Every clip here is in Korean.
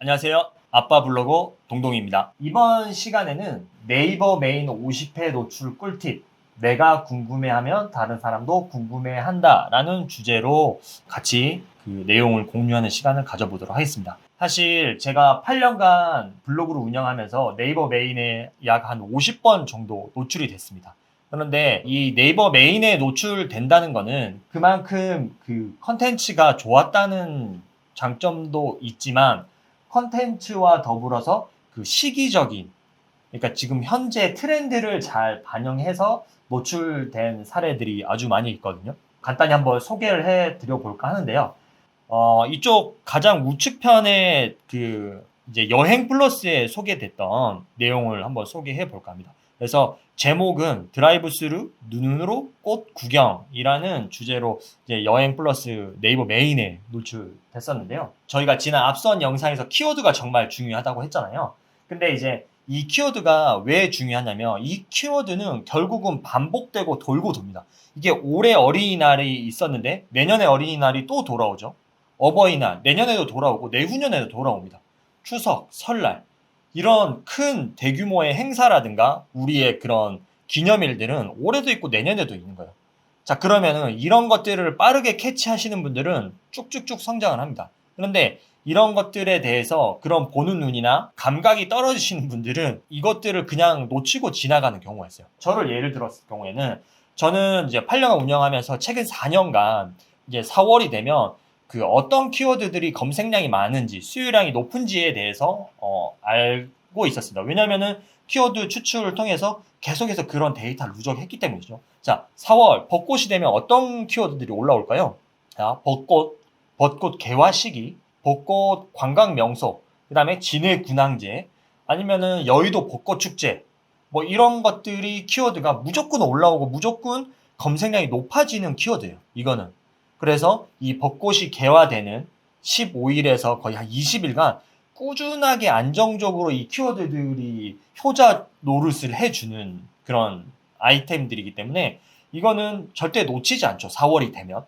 안녕하세요. 아빠 블로거 동동입니다. 이번 시간에는 네이버 메인 50회 노출 꿀팁, 내가 궁금해하면 다른 사람도 궁금해한다 라는 주제로 같이 그 내용을 공유하는 시간을 가져보도록 하겠습니다. 사실 제가 8년간 블로그를 운영하면서 네이버 메인에 약 한 50번 정도 노출이 됐습니다. 그런데 이 네이버 메인에 노출된다는 거는 그만큼 그 컨텐츠가 좋았다는 장점도 있지만 컨텐츠와 더불어서 그 시기적인, 그러니까 지금 현재 트렌드를 잘 반영해서 노출된 사례들이 아주 많이 있거든요. 간단히 한번 소개를 해 드려 볼까 하는데요. 이쪽 가장 우측편에 그 이제 여행 플러스에 소개됐던 내용을 한번 소개해 볼까 합니다. 그래서 제목은 드라이브 스루 눈으로 꽃 구경이라는 주제로 이제 여행 플러스 네이버 메인에 노출됐었는데요. 저희가 지난 앞선 영상에서 키워드가 정말 중요하다고 했잖아요. 근데 이제 이 키워드가 왜 중요하냐면 이 키워드는 결국은 반복되고 돌고 돕니다. 이게 올해 어린이날이 있었는데 내년에 어린이날이 또 돌아오죠. 어버이날, 내년에도 돌아오고 내후년에도 돌아옵니다. 추석, 설날, 이런 큰 대규모의 행사라든가 우리의 그런 기념일들은 올해도 있고 내년에도 있는 거예요. 자, 그러면은 이런 것들을 빠르게 캐치하시는 분들은 쭉쭉쭉 성장을 합니다. 그런데 이런 것들에 대해서 그런 보는 눈이나 감각이 떨어지시는 분들은 이것들을 그냥 놓치고 지나가는 경우가 있어요. 저를 예를 들었을 경우에는 저는 이제 8년간 운영하면서 최근 4년간 이제 4월이 되면 그 어떤 키워드들이 검색량이 많은지 수요량이 높은지에 대해서 알고 있었습니다. 왜냐면은 키워드 추출을 통해서 계속해서 그런 데이터를 누적했기 때문이죠. 자, 4월 벚꽃이 되면 어떤 키워드들이 올라올까요? 자, 벚꽃 개화 시기, 벚꽃 관광 명소, 그 다음에 진해 군항제, 아니면은 여의도 벚꽃 축제, 뭐 이런 것들이 키워드가 무조건 올라오고 무조건 검색량이 높아지는 키워드예요. 이거는. 그래서 이 벚꽃이 개화되는 15일에서 거의 한 20일간 꾸준하게 안정적으로 이 키워드들이 효자 노릇을 해주는 그런 아이템들이기 때문에 이거는 절대 놓치지 않죠. 4월이 되면.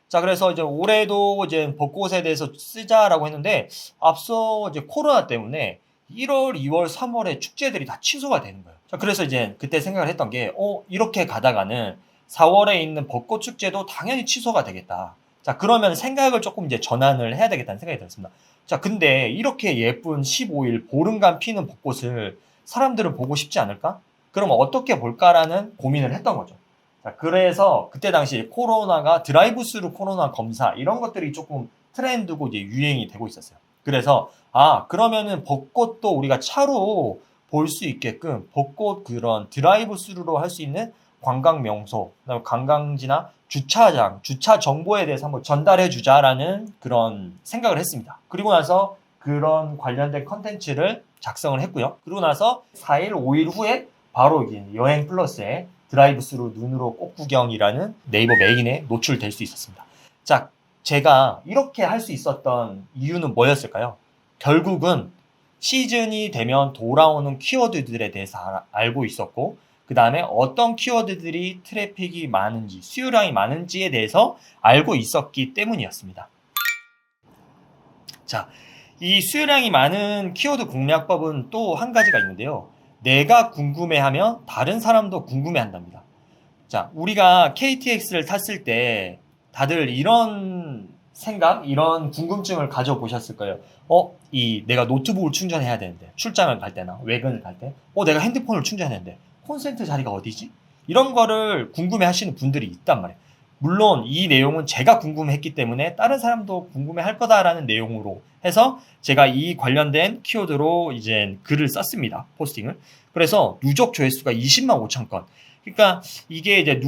자, 그래서 이제 올해도 이제 벚꽃에 대해서 쓰자라고 했는데 앞서 이제 코로나 때문에 1월, 2월, 3월에 축제들이 다 취소가 되는 거예요. 자, 그래서 이제 그때 생각을 했던 게, 이렇게 가다가는 4월에 있는 벚꽃 축제도 당연히 취소가 되겠다. 자, 그러면 생각을 조금 이제 전환을 해야 되겠다는 생각이 들었습니다. 자, 근데 이렇게 예쁜 15일 보름간 피는 벚꽃을 사람들은 보고 싶지 않을까? 그럼 어떻게 볼까라는 고민을 했던 거죠. 자, 그래서 그때 당시 코로나가 드라이브 스루 코로나 검사 이런 것들이 조금 트렌드고 이제 유행이 되고 있었어요. 그래서 그러면은 벚꽃도 우리가 차로 볼 수 있게끔 벚꽃 그런 드라이브 스루로 할 수 있는 관광 명소, 그다음에 관광지나 주차장, 주차 정보에 대해서 한번 전달해 주자라는 그런 생각을 했습니다. 그리고 나서 그런 관련된 컨텐츠를 작성을 했고요. 그리고 나서 4일, 5일 후에 바로 이제 여행 플러스에 드라이브 스루 눈으로 꽃 구경이라는 네이버 메인에 노출될 수 있었습니다. 자, 제가 이렇게 할 수 있었던 이유는 뭐였을까요? 결국은 시즌이 되면 돌아오는 키워드들에 대해서 알고 있었고, 그 다음에 어떤 키워드들이 트래픽이 많은지, 수요량이 많은지에 대해서 알고 있었기 때문이었습니다. 자, 이 수요량이 많은 키워드 공략법은 또 한 가지가 있는데요. 내가 궁금해하면 다른 사람도 궁금해한답니다. 자, 우리가 KTX를 탔을 때 다들 이런 생각, 이런 궁금증을 가져보셨을 거예요. 내가 노트북을 충전해야 되는데, 출장을 갈 때나 외근을 갈 때, 내가 핸드폰을 충전해야 되는데, 콘센트 자리가 어디지? 이런 거를 궁금해 하시는 분들이 있단 말이에요. 물론 이 내용은 제가 궁금했기 때문에 다른 사람도 궁금해 할 거다라는 내용으로 해서 제가 이 관련된 키워드로 이제 글을 썼습니다. 포스팅을. 그래서 누적 조회수가 20만 5천 건. 그러니까 이게 이제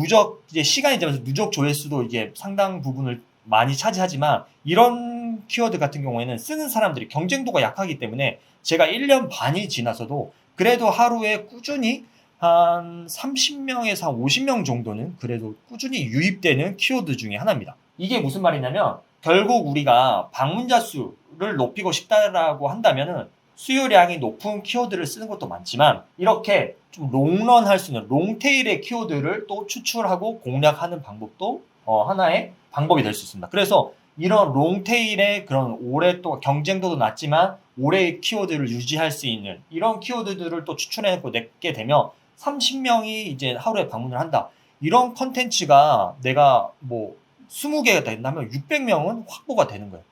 이제 시간이 지나면서 누적 조회수도 이게 상당 부분을 많이 차지하지만 이런 키워드 같은 경우에는 쓰는 사람들이 경쟁도가 약하기 때문에 제가 1년 반이 지나서도 그래도 하루에 꾸준히 한 30명에서 한 50명 정도는 그래도 꾸준히 유입되는 키워드 중에 하나입니다. 이게 무슨 말이냐면 결국 우리가 방문자 수를 높이고 싶다라고 한다면은 수요량이 높은 키워드를 쓰는 것도 많지만 이렇게 좀 롱런 할 수 있는 롱테일의 키워드를 또 추출하고 공략하는 방법도 하나의 방법이 될 수 있습니다. 그래서 이런 롱테일의 그런 오랫동안 경쟁도도 낮지만 오래 키워드를 유지할 수 있는 이런 키워드들을 또 추천해내게 되면 30명이 이제 하루에 방문을 한다. 이런 컨텐츠가 내가 뭐 20개가 된다면 600명은 확보가 되는 거예요.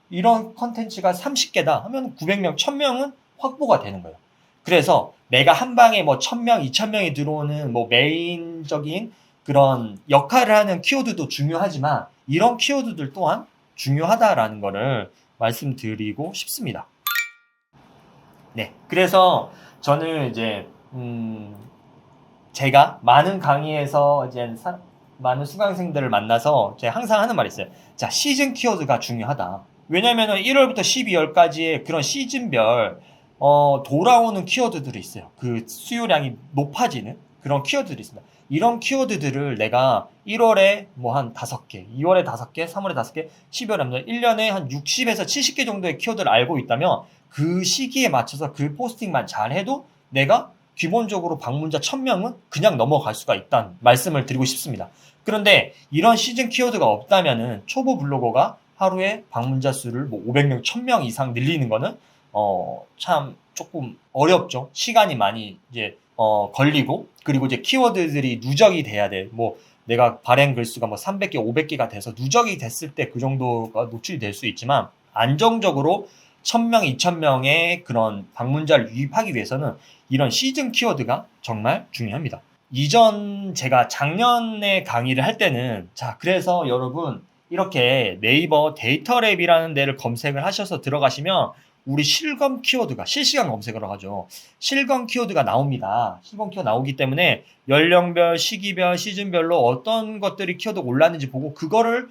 이런 컨텐츠가 30개다 하면 900명, 1000명은 확보가 되는 거예요. 그래서 내가 한 방에 뭐 1000명, 2000명이 들어오는 뭐 메인적인 그런 역할을 하는 키워드도 중요하지만 이런 키워드들 또한 중요하다라는 거를 말씀드리고 싶습니다. 네. 그래서 저는 이제, 제가 많은 강의에서 이제 많은 수강생들을 만나서 제가 항상 하는 말이 있어요. 자, 시즌 키워드가 중요하다. 왜냐면은 1월부터 12월까지의 그런 시즌별 돌아오는 키워드들이 있어요. 그 수요량이 높아지는 그런 키워드들이 있습니다. 이런 키워드들을 내가 1월에 뭐 한 5개, 2월에 5개, 3월에 5개, 12월에 한 1년에 한 60에서 70개 정도의 키워드를 알고 있다면 그 시기에 맞춰서 그 포스팅만 잘 해도 내가 기본적으로 방문자 1000명은 그냥 넘어갈 수가 있다는 말씀을 드리고 싶습니다. 그런데 이런 시즌 키워드가 없다면은 초보 블로거가 하루에 방문자 수를 뭐 500명, 1000명 이상 늘리는 거는 참 조금 어렵죠. 시간이 많이 이제 걸리고 그리고 이제 키워드들이 누적이 돼야 돼. 뭐 내가 발행 글수가 뭐 300개, 500개가 돼서 누적이 됐을 때 그 정도가 노출이 될 수 있지만 안정적으로 1000명, 2000명의 그런 방문자를 유입하기 위해서는 이런 시즌 키워드가 정말 중요합니다. 이전 제가 작년에 강의를 할 때는 자, 그래서 여러분 이렇게 네이버 데이터랩이라는 데를 검색을 하셔서 들어가시면 우리 실검 키워드가 실시간 검색을 하죠. 실검 키워드가 나옵니다. 실검 키워드 나오기 때문에 연령별, 시기별, 시즌별로 어떤 것들이 키워드가 올랐는지 보고 그거를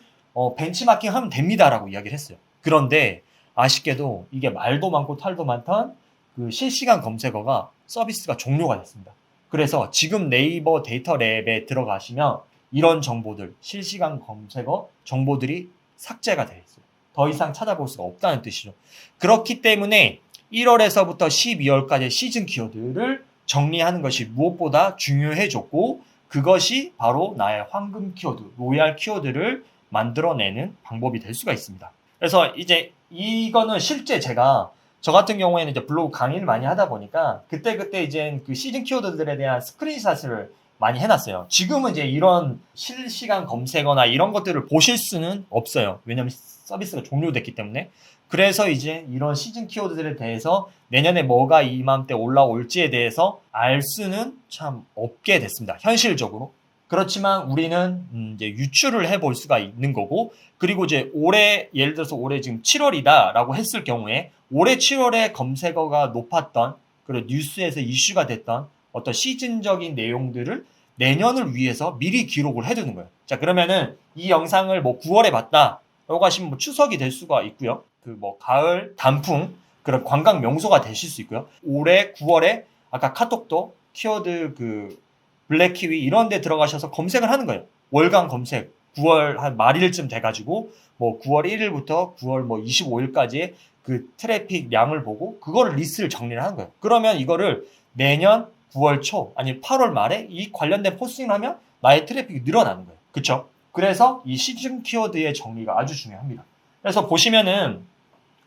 벤치마킹 하면 됩니다라고 이야기를 했어요. 그런데 아쉽게도 이게 말도 많고 탈도 많던 그 실시간 검색어가 서비스가 종료가 됐습니다. 그래서 지금 네이버 데이터랩에 들어가시면 이런 정보들, 실시간 검색어 정보들이 삭제가 되어 있어요. 더 이상 찾아볼 수가 없다는 뜻이죠. 그렇기 때문에 1월에서부터 12월까지 시즌 키워드를 정리하는 것이 무엇보다 중요해졌고 그것이 바로 나의 황금 키워드, 로얄 키워드를 만들어내는 방법이 될 수가 있습니다. 그래서 이제 이거는 실제 제가 저 같은 경우에는 이제 블로그 강의를 많이 하다 보니까 그때 이제 그 시즌 키워드들에 대한 스크린샷을 많이 해놨어요. 지금은 이제 이런 실시간 검색어나 이런 것들을 보실 수는 없어요. 왜냐면 서비스가 종료됐기 때문에. 그래서 이제 이런 시즌 키워드들에 대해서 내년에 뭐가 이맘때 올라올지에 대해서 알 수는 참 없게 됐습니다. 현실적으로. 그렇지만 우리는 이제 유출을 해볼 수가 있는 거고, 그리고 이제 올해, 예를 들어서 올해 지금 7월이다라고 했을 경우에 올해 7월에 검색어가 높았던, 그리고 뉴스에서 이슈가 됐던 어떤 시즌적인 내용들을 내년을 위해서 미리 기록을 해두는 거예요. 자, 그러면은 이 영상을 뭐 9월에 봤다 라고 하시면 뭐 추석이 될 수가 있고요. 그 뭐 가을, 단풍, 그런 관광 명소가 되실 수 있고요. 올해 9월에 아까 카톡도 키워드 그 블랙키위 이런 데 들어가셔서 검색을 하는 거예요. 월간 검색 9월 한 말일쯤 돼가지고 뭐 9월 1일부터 9월 뭐 25일까지 그 트래픽 양을 보고 그거를 리스트를 정리를 하는 거예요. 그러면 이거를 내년 9월 초 아니 8월 말에 이 관련된 포스팅을 하면 나의 트래픽이 늘어나는 거예요. 그쵸? 그래서 이 시즌 키워드의 정리가 아주 중요합니다. 그래서 보시면은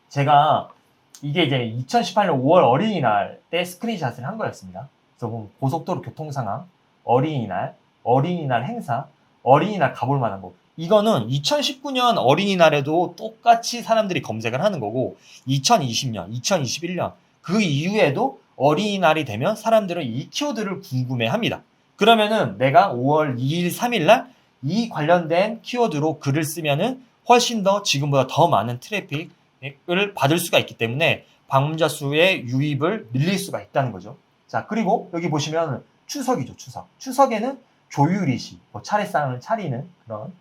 제가 이게 이제 2018년 5월 어린이날 때 스크린샷을 한 거였습니다. 그래서 보면 고속도로 교통 상황, 어린이날 행사, 어린이날 가볼 만한 곳. 이거는 2019년 어린이날에도 똑같이 사람들이 검색을 하는 거고 2020년, 2021년 그 이후에도 어린이날이 되면 사람들은 이 키워드를 궁금해합니다. 그러면은 내가 5월 2일, 3일날 이 관련된 키워드로 글을 쓰면은 훨씬 더 지금보다 더 많은 트래픽을 받을 수가 있기 때문에 방문자 수의 유입을 늘릴 수가 있다는 거죠. 자, 그리고 여기 보시면 추석이죠, 추석. 추석에는 조유리시, 뭐 차례상을 차리는 그런,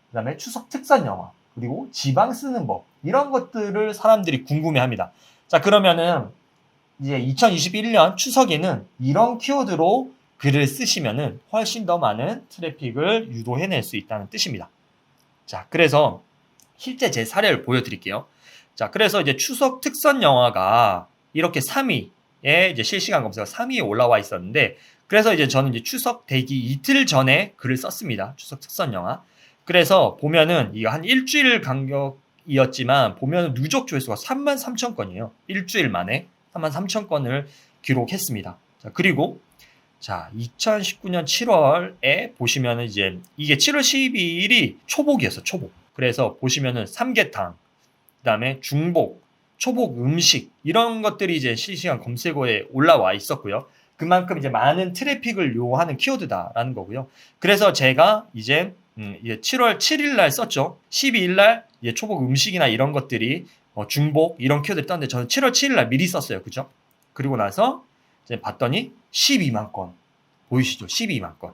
그 다음에 추석 특선 영화, 그리고 지방 쓰는 법, 이런 것들을 사람들이 궁금해 합니다. 자, 그러면은 이제 2021년 추석에는 이런 키워드로 글을 쓰시면은 훨씬 더 많은 트래픽을 유도해낼 수 있다는 뜻입니다. 자, 그래서 실제 제 사례를 보여드릴게요. 자, 그래서 이제 추석 특선 영화가 이렇게 3위에 이제 실시간 검색어 3위에 올라와 있었는데, 그래서 이제 저는 이제 추석 대기 이틀 전에 글을 썼습니다. 추석 특선 영화. 그래서 보면은 이거 한 일주일 간격, 일주일이었지만 보면 누적 조회수가 33,000건이에요. 일주일 만에 33,000건을 기록했습니다. 자, 그리고 자, 2019년 7월에 보시면은 이제 이게 7월 12일이 초복이었어, 초복. 그래서 보시면은 삼계탕, 그다음에 중복, 초복 음식 이런 것들이 이제 실시간 검색어에 올라와 있었고요. 그만큼 이제 많은 트래픽을 요하는 키워드다라는 거고요. 그래서 제가 이제 7월 7일 날 썼죠. 12일 날 초복 음식이나 이런 것들이 중복 이런 키워드를 떴는데 저는 7월 7일 날 미리 썼어요. 그죠? 그리고 나서 이제 봤더니 12만 건. 보이시죠? 12만 건.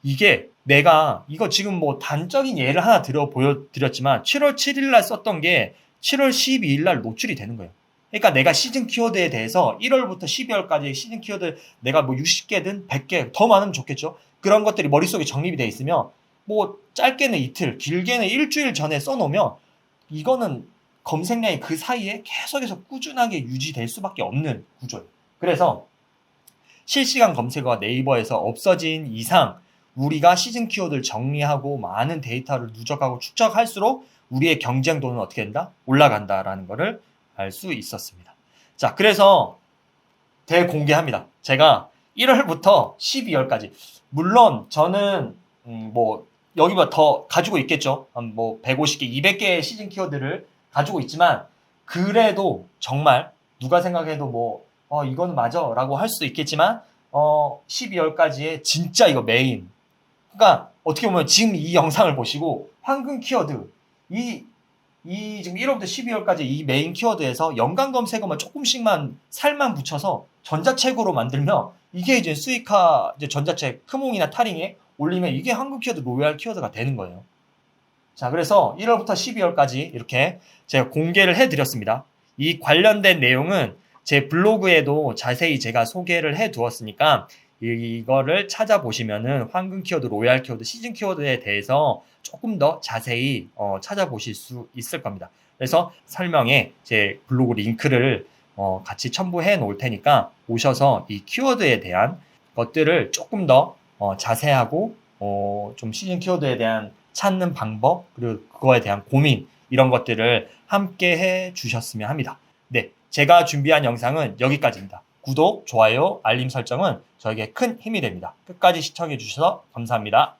이게 내가 이거 지금 뭐 단적인 예를 하나 보여드렸지만 7월 7일 날 썼던 게 7월 12일 날 노출이 되는 거예요. 그러니까 내가 시즌 키워드에 대해서 1월부터 12월까지 시즌 키워드 내가 뭐 60개든 100개 더 많으면 좋겠죠. 그런 것들이 머릿속에 정립이 돼 있으면 뭐 짧게는 이틀, 길게는 일주일 전에 써놓으면 이거는 검색량이 그 사이에 계속해서 꾸준하게 유지될 수밖에 없는 구조예요. 그래서 실시간 검색어가 네이버에서 없어진 이상 우리가 시즌 키워드를 정리하고 많은 데이터를 누적하고 축적할수록 우리의 경쟁도는 어떻게 된다? 올라간다라는 것을 알 수 있었습니다. 자, 그래서 대공개합니다. 제가 1월부터 12월까지 물론 저는 뭐 여기보다 더 가지고 있겠죠. 뭐 150개, 200개의 시즌 키워드를 가지고 있지만 그래도 정말 누가 생각해도 뭐 이거는 맞아 라고 할 수도 있겠지만 12월까지의 진짜 이거 메인, 그러니까 어떻게 보면 지금 이 영상을 보시고 황금 키워드 이 지금 1월부터 12월까지 이 메인 키워드에서 연관 검색어만 조금씩만 살만 붙여서 전자책으로 만들면 이게 이제 수익화 이제 전자책 크몽이나 타링에 올리면 이게 황금 키워드 로얄 키워드가 되는 거예요. 자, 그래서 1월부터 12월까지 이렇게 제가 공개를 해드렸습니다. 이 관련된 내용은 제 블로그에도 자세히 제가 소개를 해두었으니까 이거를 찾아보시면은 황금 키워드, 로얄 키워드, 시즌 키워드에 대해서 조금 더 자세히 찾아보실 수 있을 겁니다. 그래서 설명에 제 블로그 링크를 같이 첨부해 놓을 테니까 오셔서 이 키워드에 대한 것들을 조금 더 자세하고 좀 시즌 키워드에 대한 찾는 방법 그리고 그거에 대한 고민 이런 것들을 함께 해 주셨으면 합니다. 네, 제가 준비한 영상은 여기까지입니다. 구독, 좋아요, 알림 설정은 저에게 큰 힘이 됩니다. 끝까지 시청해 주셔서 감사합니다.